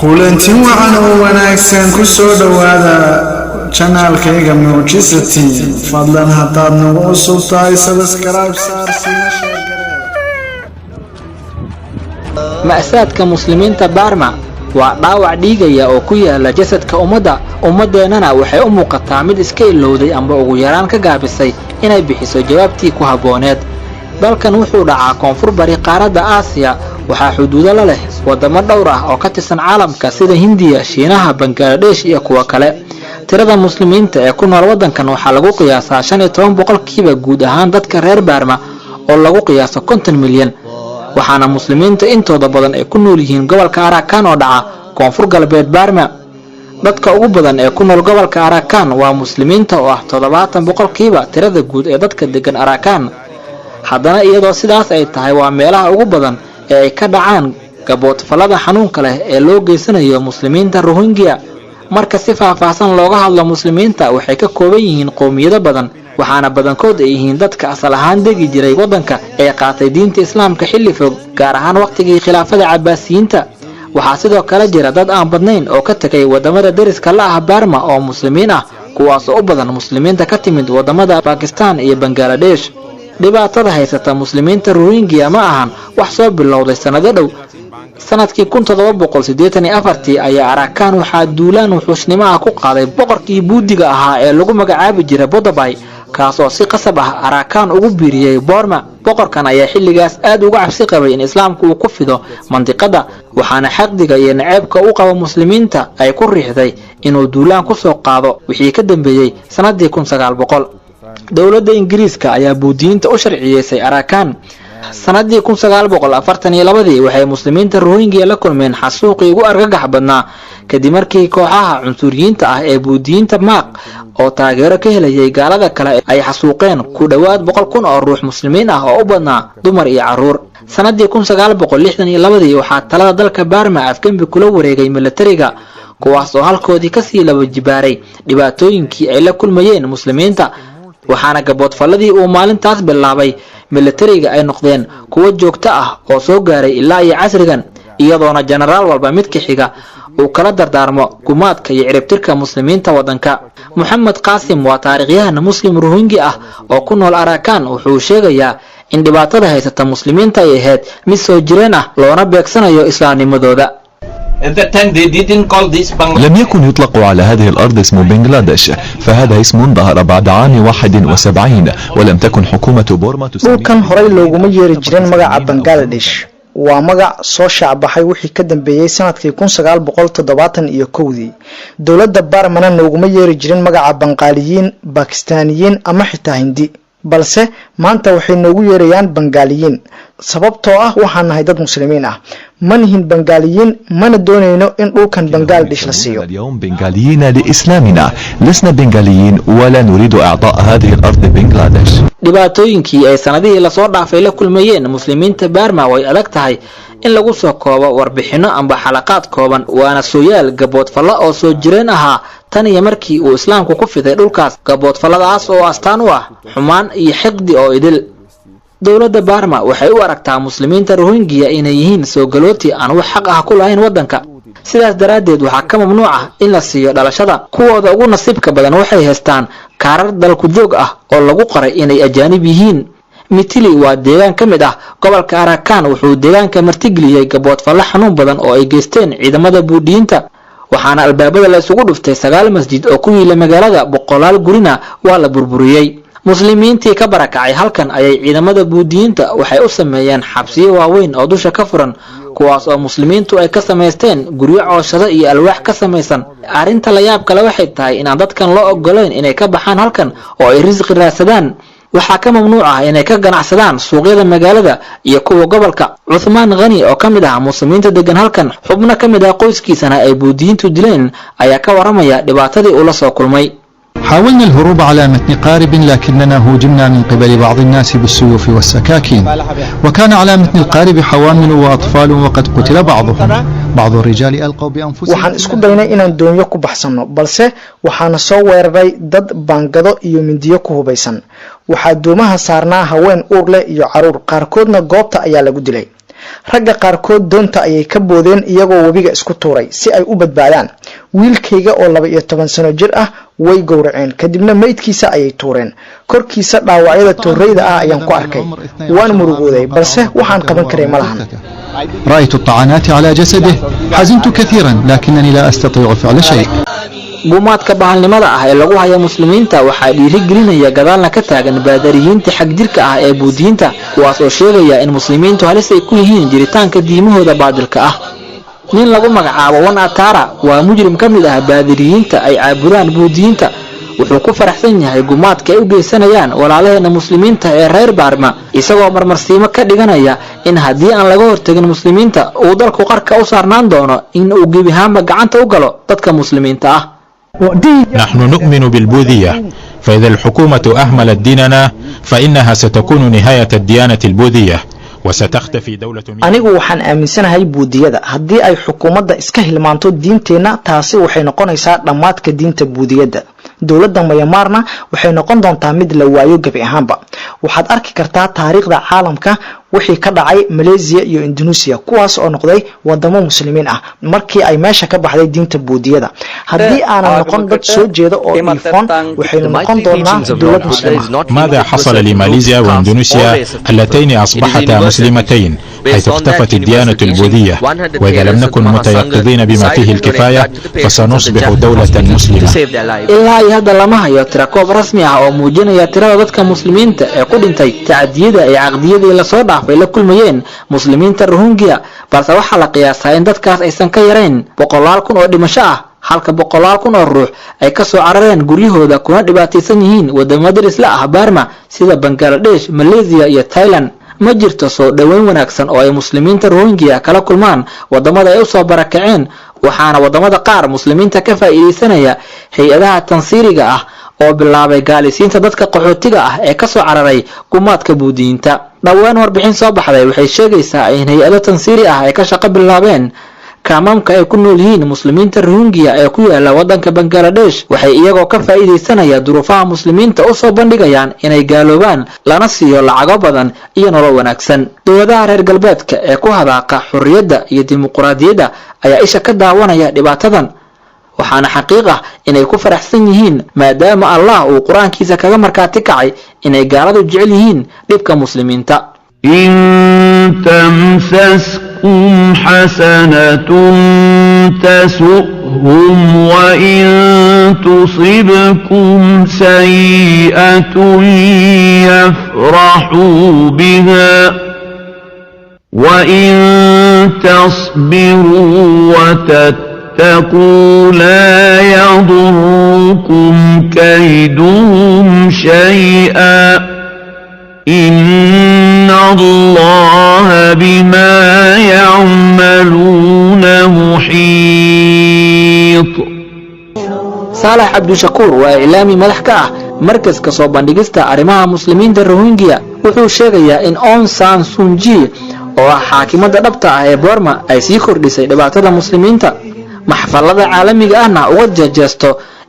kulanti wacan oo wanaagsan ku soo dhawaada channelkayga Mucjisati fadlan hadaad nagu cusub tahay subscribe saar sina share ma'saadka muslimiinta Burma waa dhaawac dhiigaya oo ku yaala jasadka ummadeenana waxay u muuqataa mid iska ilowday amba ugu yaraan ka gaabisay inay bixiso jawaabtii ku habooneed. dalkan wuxuu dhacaa koonfur bari qaaradda Aasiya waxaa xuduudo la leh wadamo dhowr ah oo ka tirsan caalamka sida Hindiya, Shiinaha, Bangladesh iyo kuwa kale. tirada muslimiinta ee ku nool wadankan waxaa lagu qiyaasaa 15% guud ahaan dadka reer Burma oo lagu qiyaaso 50 milyan. waxaana muslimiinta intooda badan ay ku nool yihiin gobolka Arakan oo dhaca koonfur galbeed Burma. dadka ugu badan ee ku nool gobolka Arakan waa muslimiinta oo ah 70% tirada guud ee dadka degan Arakan. haddana iyadoo sidaas ay tahay waa meelaha ugu badan ee ay ka dhacaan gaboodfalada xanuunka leh ee loo geysanayo muslimiinta Rohingya. marka si faahfaahsan looga hadlo muslimiinta waxay ka kooban yihiin qowmiyado badan waxaana badankood ay yihiin dadka asal ahaan degi jiray wadanka ee qaatay diinta islaamka xilli fog gaar ahaan waqtigii khilaafada Cabbaasiyiinta. waxaa sidoo kale jira dad aan badnayn oo ka tagay wadamada deriska la ah Burma oo muslimiin ah kuwaas oo u badan muslimiinta ka timid wadamada Pakistan iyo Bangladesh. dhibaatada haysata muslimiinta Rohingya ma ahan wax soo bilowday sanado dhow. sanadkii 1784 ayaa Arakan waxaa duulaan wuxuusnimo ah ku qaaday boqorkii Buudiga ahaa ee lagu magacaabi jiray Bodabay kaas oo si qasab ah Arakan ugu biiriyay Burma. boqorkan ayaa xilligaas aad uga cabsi qabay in islaamku uu ku fido mandiqada waxaana xaqdiga iyo naceebka u qaba muslimiinta ay ku riixday inuu duulaan ku soo qaado wixii ka dambeeyay sanadii 1900. dawladda Ingiriiska ayaa buudiinta u sharciyeysay Arakan sanadii 1942 waxay muslimiinta Rohingya la kulmeen xasuuqii ugu argagax badnaa kadib markii kooxaha cunsuriyiinta ah ee buudiinta Maaq oo taageero ka helayay gaalada kale ay xasuuqeen ku dhawaad 100,000 oo ruux muslimiin ah oo u badnaa dumar iyo caruur. sanadii 1962 waxaa talada dalka Burma afgembi kula wareegay militariga kuwaas oo halkoodii ka sii laba jibaaray dhibaatooyinkii ay la kulmayeen muslimiinta waxaana gaboodfaladii uu maalintaas bilaabay militariga ay noqdeen kuwa joogto ah oo soo gaaray ilaa iyo casrigan iyadoona generaal walba mid ka xiga uu kala dardaarmo gumaadka iyo ciribtirka muslimiinta wadanka. Muhammad Qasim waa taariikhyahan muslim Rohingya ah oo ku nool Arakan wuxuu sheegayaa in dhibaatada haysata muslimiinta ay ahayd mid soo jireen ah loona beegsanayo islaamnimadooda. لم يكن يطلق على هذه الأرض اسم بنغلاديش فهذا اسم ظهر بعد عام 71 ولم تكن حكومة بورما تسميه. كان هراي لوغوما ييري جيرين magaca Bangladesh waa magac soo shacbaxay wixii ka dambeeyay sanadkii 1971 dawladda Burma looguma yeeri jirin magaca Bangaaliyiin, Bakistaaniyiin ama xitaa Hindi balse maanta waxay noogu yeerayaan Bangaaliyiin sababtoo ah waxaan nahay dad muslimiin ah manihin Bangaaliyiin mana doonayno in dhulkan Bangladesh la siiyo. اليوم بنغاليين لإسلامنا لسنا بنغاليين ولا نريد إعطاء هذه الأرض بنغلاديش. dhibaatooyinkii ay sanadihii la soo dhaafay la kulmayeen muslimiinta Burma way adag tahay in lagu soo koobo warbixino amba xalaqaad kooban waana sooyaal gaboodfalo oo soo jireen ahaa tan iyo markii uu islaamku ku fiday dhulkaas gaboodfaladaas oo astaan u ah xumaan iyo xiqdi oo idil. dawladda Burma waxay u aragtaa muslimiinta Rohingya inay yihiin soo galooti aan wax xaq ah ku lahayn wadanka sidaas daraadeed waxaa ka mamnuuc ah in la siiyo dhalashada. kuwooda ugu nasiibka badan waxay haystaan kaarar dalku joog ah oo lagu qoray inay ajaanib yihiin. Mitili waa deegaan ka mid ah gobolka Arakan wuxuu deegaanka martigeliyay gaboodfalo xanuun badan oo ay geysteen ciidamada buudiinta waxaana albaabada la isugu dhuftay 9 masjid oo ku yiila magaalada boqolaal gurina waa la burburiyay. muslimiintii ka barakacay halkan ayay ciidamada buudiinta waxay u sameeyeen xabsiyo waaweyn oo dusha ka furan kuwaas oo muslimiintu ay ka sameysteen guryo cooshado iyo alwaax ka samaysan. arinta la yaab kale waxay tahay in aan dadkan loo ogoleyn inay ka baxaan halkan oo ay risqi raadsadaan. waxaa ka mamnuuc ah inay ka ganacsadaan suuqyada magaalada iyo kuwa gobolka. Uthman Ghani oo ka mid ah muslimiinta degan halkan xubno ka mid ah qoyskiisana ay buudiintu dileen ayaa ka waramaya dhibaatadii uu la soo kulmay. حاولنا الهروب على متن قارب لكننا هوجمنا من قبل بعض الناس بالسيوف والسكاكين وكان على متن القارب حوامل وأطفال وقد قتل بعض الرجال ألقوا بأنفسهم. waxaan isku daynay inaan doonyo ku baxsano balse waxaana soo weeraray dad baangado iyo mindiyo ku hubaysan waxaa doomaha saarnaa haween uur leh iyo caruur qaarkoodna goobta ayaa lagu dilay. ragga qaarkood doonta ayay ka boodeen iyagoo webiga isku tuuray si ay u badbaadaan wiilkayga oo 12 sano jir ah way gowraceen kadibna meydkiisa ayay tuureen korkiisa dhaawacyada tooreyda ah ayaan ku arkay waan murugooday balse waxaan qaban karay malahan رأيت الطعنات على جسده حزنت كثيرا لكنني لا أستطيع فعل شيء gumaadka bahalnimada ah ee lagu haya muslimiinta waxaa dhiirigelinaya gadaalna ka taagan baadariyiinta xagjirka ah ee buudiyiinta kuwaas oo sheegaya in muslimiintu halis ay ku yihiin jiritaanka diimahooda baadilka ah nin lagu magacaabo Wan Atara waa mujrim ka mid ah baadariyiinta ay caabudaan buudiyiinta wuxuu ku faraxsan yahay gumaadka ay u geysanayaan walaalaheena muslimiinta ee reer Barma isagoo marmarsiimo ka dhiganaya in haddii aan laga hortagin muslimiinta uu dalku qarka u saarnaan doono in uu gebihaanba gacanta u galo dadka muslimiinta ah نحن نؤمن بالبوذية فإذا الحكومة أهملت ديننا فإنها ستكون نهاية الديانة البوذية وستختفي دولة anigu waxaan aaminsanahay buudiyada haddii ay xukuumadda iska hilmaanto diinteena taasi waxay noqonaysaa dhamaadka diinta buudiyada dawladda Myanmarna waxay noqon doontaa mid la waayo gabi ahaanba waxaad arki kartaa taariikhda caalamka wixii ka dhacay Malaysia iyo Indonesia kuwaas oo noqday wadamo muslimiin ah markii ay meesha ka baxday diinta buudiyada haddii aan noqon dad soo jeedo oo ifoon waxay noqon doonaa dawlad muslima ماذا حصل لماليزيا وإندونيسيا اللتين أصبحتا مسلمتين حيث اختفت الديانة البوذية وإذا لم نكن متيقظين بما فيه الكفاية فسنصبح دولة مسلمة ilaa iyo hadda lama hayo tirakoob rasmi ah oo muujinaya tirada dadka muslimiinta ee ku dhintay tacadiyada ay caqdiyadii la soo dhaafay la kulmayeen muslimiinta Rohingya balse waxaa la qiyaasaa in dadkaas aysan ka yarayn 100,000 oo dhimasho ah halka 100,000 oo ruux ay ka soo carareen guryahooda kuna dhibaataysan yihiin wadamada isla ah Burma sida Bangladesh, Malaysia iyo Thailand ma jirto soo dhaweyn wanaagsan oo ay muslimiinta Rohingya kala kulmaan wadamada ay u soo barakaceen waxaana wadamada qaar muslimiinta ka faa'iideysanaya hay'adaha tansiiriga ah oo bilaabay gaalisiinta dadka qaxootiga ah ee ka soo cararay gumaadka buudiyiinta dhawaan warbixin soo baxday waxay sheegaysaa in hay'ado tansiiri ah ay ka shaqo bilaabeen kaamamka ay ku nool yihiin muslimiinta Rohingya ee ku yaala wadanka Bangladesh waxay iyagoo ka faa'iideysanaya duruufaha muslimiinta u soo bandhigayaan inay gaaloobaan lana siiyo lacago badan iyo nolol wanaagsan dowladaha reer galbeedka ee ku hadaaqa xurriyadda iyo dimuqraadiyadda ayaa isha ka daawanaya dhibaatadan waxaana xaqiiq ah inay ku faraxsan yihiin maadaama Allah uu quraankiisa kaga markaati kacay inay gaaladu jecel yihiin dhibka muslimiinta إن تمسسكم حسنة تسؤهم وإن تصبكم سيئة يفرحوا بها وإن تصبروا وتتقوا لا يضركم كيدهم شيئا إن الله بما يعملون محيط صالح عبد الشكور وإعلامي ملحكة مركز كسو بندقستا أرماها مسلمين در روهينجيا وحو شيغيا إن أون سان سونجي oo xaakimada dhabta ah ee Burma ay sii kordhisay dhibaatada muslimiinta maxfalada caalamiga ahna uga jeesto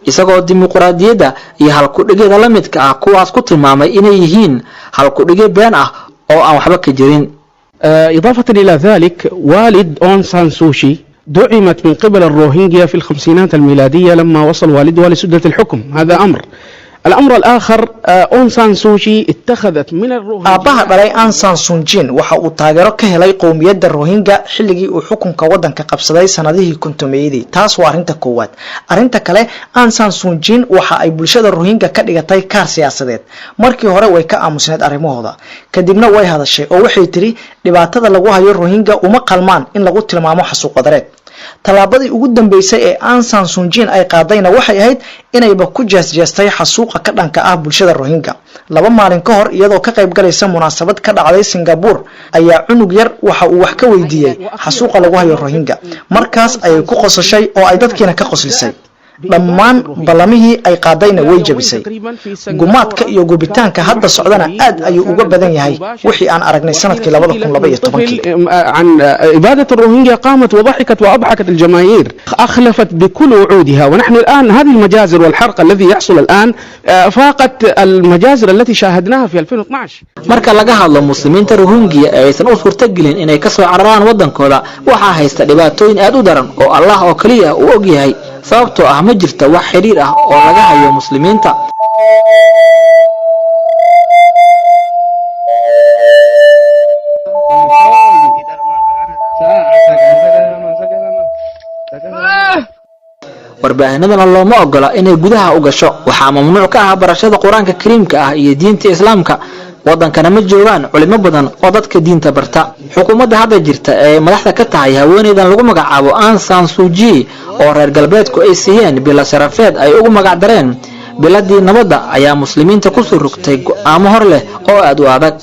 isagoo dimuqraadiyadda iyo halku dhigeeda la midka ah kuwaas ku tilmaamay inay yihiin halku dhige been ah oo aan waxba ka jirin إضافة إلى ذلك والد أون سان سوشي دعمت من قبل الروهينجيا في الخمسينات الميلادية لما وصل والدها لسدة الحكم هذا أمر الأمر الآخر أون سان سوشي اتخذت من الروهينجيا أباها بلاي أون سان سونجين وحا تاغيرو كهلاي قومية الروهينجا xilligii uu xukunka wadanka qabsaday sanadihii kuntumeeyadii taas waa arinta koowaad arinta kale Aung San Suu Kyi waxa ay bulshada Rohingya ka dhigatay kaar siyaasadeed markii hore way ka aamusneed arimahooda kadibna way hadashay oo waxay tiri dhibaatada lagu hayo Rohingya uma qalmaan in lagu tilmaamo xasuuq wadareed talaabadii ugu dambeysay ee Aung San Suu Kyi ay qaadayna waxay ahayd inayba ku jeestay xasuuqa ka dhanka ah bulshada Rohingya laba maalin ka hor iyadoo ka qayb galaysa munaasabad ka dhacday Singapore ayaa cunug yar waxa uu wax ka weydiiyay xasuuqa lagu hayo Rohingya markaas ay ku qosashay oo ay dadkiina ka qoslisay dhammaan ballamihii ay qaadayna way jabisay gumaadka iyo gubitaanka hadda socdana aad ayuu uga badan yahay wixii aan aragnay sanadkii 2012 عن إبادة الروهينجيا قامت وضحكت وأضحكت الجماهير أخلفت بكل وعودها ونحن الآن هذه المجازر والحرق الذي يحصل الآن فاقت المجازر التي شاهدناها في 2012 marka laga hadlo muslimiinta Rohingya aysan u suurtagelin inay ka soo cararaan wadankooda waxa haysta dhibaatooyin aad u daran oo Allah oo kaliya uu og yahay sababtoo ah ma jirto wax xiriir ah oo laga hayo muslimiinta warbaahinadana looma ogola inay gudaha u gasho waxa mamnuuc ka ah barashada quraanka kariimka ah iyo diinta islaamka wadankana ma joogaan culimo badan oo dadka diinta barta xukuumadda hadda jirta ee madaxda ka tahay haweeneydan lagu magacaabo Aung San Suu Kyi oo reer galbeedku ay siiyeen bila sharafeed ay ugu magac dareen biladii nabadda ayaa muslimiinta ku soo rogtay go'aamo hor leh oo aad u adag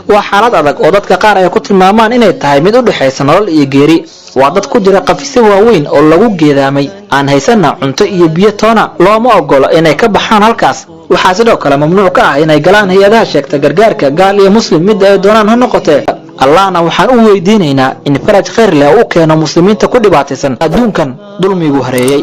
waa xaalad adag oo dadka qaar ay ku tilmaamaan inay tahay mid u dhaxaysa nolol iyo geeri waa dad ku jira qafisyo waaweyn oo lagu geedaamay aan haysana cunto iyo biyo toona looma ogolo inay ka baxaan halkaas waxaa sidoo kale mamnuuc ka ah inay galaan hay'adaha sheegta gargaarka gaal iyo muslim mid ay doonaan ha noqotee allahna waxaan u weydiinaynaa in faraj khayr leh uu keeno muslimiinta ku dhibaataysan adduunkan dulmigu hareeyay